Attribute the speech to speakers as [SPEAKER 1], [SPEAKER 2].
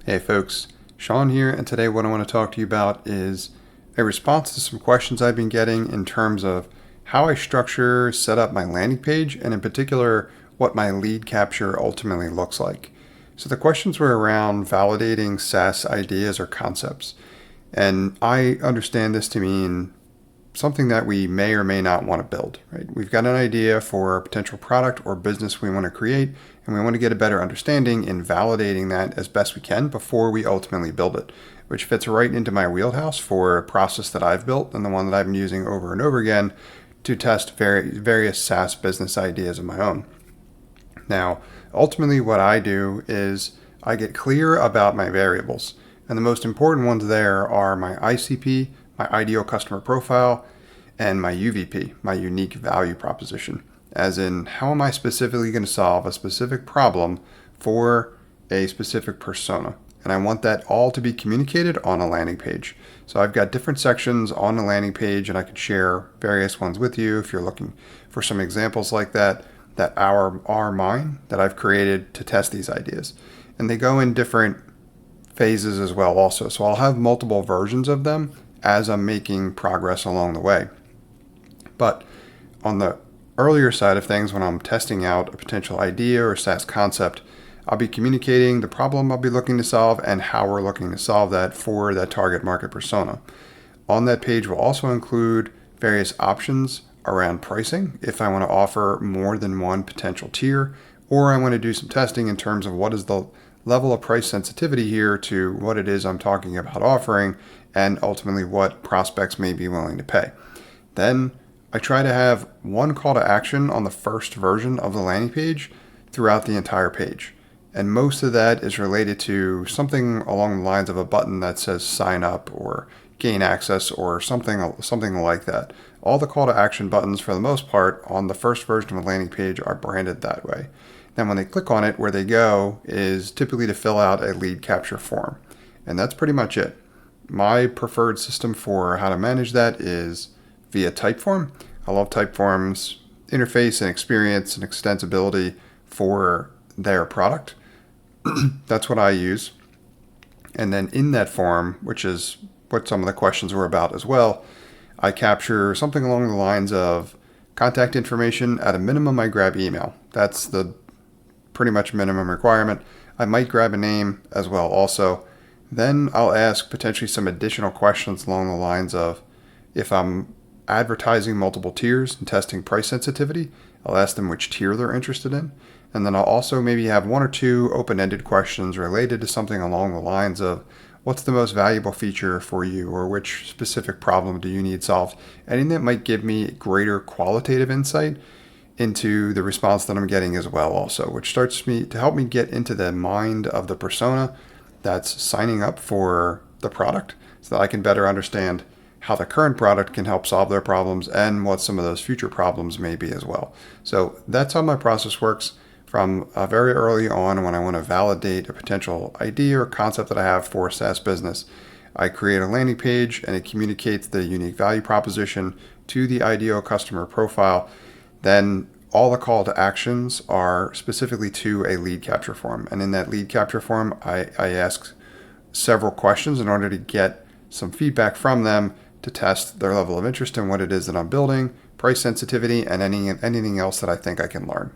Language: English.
[SPEAKER 1] Hey folks, Sean here, and today what I want to talk to you about is a response to some questions I've been getting in terms of how I set up my landing page, and in particular, what my lead capture ultimately looks like. So the questions were around validating SaaS ideas or concepts, and I understand this to mean something that we may or may not want to build, right? We've got an idea for a potential product or business we want to create, and we want to get a better understanding in validating that as best we can before we ultimately build it, which fits right into my wheelhouse for a process that I've built and the one that I've been using over and over again to test various SaaS business ideas of my own. Now, ultimately what I do is I get clear about my variables, and the most important ones there are my ICP, my ideal customer profile, and my UVP, my unique value proposition. As in, how am I specifically going to solve a specific problem for a specific persona? And I want that all to be communicated on a landing page. So I've got different sections on the landing page, and I could share various ones with you if you're looking for some examples like that are mine that I've created to test these ideas. And they go in different phases as well also. So I'll have multiple versions of them as I'm making progress along the way. But on the earlier side of things, when I'm testing out a potential idea or SaaS concept, I'll be communicating the problem I'll be looking to solve and how we're looking to solve that for that target market persona. On that page will also include various options around pricing if I want to offer more than one potential tier, or I want to do some testing in terms of what is the level of price sensitivity here to what it is I'm talking about offering, and ultimately what prospects may be willing to pay. Then I try to have one call to action on the first version of the landing page throughout the entire page. And most of that is related to something along the lines of a button that says sign up or gain access or something like that. All the call to action buttons for the most part on the first version of the landing page are branded that way. Then when they click on it, where they go is typically to fill out a lead capture form. And that's pretty much it. My preferred system for how to manage that is via Typeform. I love Typeform's interface and experience and extensibility for their product. That's what I use. And then in that form, which is what some of the questions were about as well, I capture something along the lines of contact information. At a minimum, I grab email. That's the pretty much minimum requirement. I might grab a name as well also. Then I'll ask potentially some additional questions along the lines of, if I'm advertising multiple tiers and testing price sensitivity, I'll ask them which tier they're interested in. And then I'll also maybe have one or two open-ended questions related to something along the lines of, what's the most valuable feature for you, or which specific problem do you need solved? Anything that might give me greater qualitative insight into the response that I'm getting as well also, which starts to help me get into the mind of the persona that's signing up for the product, so that I can better understand how the current product can help solve their problems and what some of those future problems may be as well. So that's how my process works from very early on when I want to validate a potential idea or concept that I have for a SaaS business. I create a landing page and it communicates the unique value proposition to the ideal customer profile. Then all the call to actions are specifically to a lead capture form. And in that lead capture form, I ask several questions in order to get some feedback from them to test their level of interest in what it is that I'm building, price sensitivity, and anything else that I think I can learn.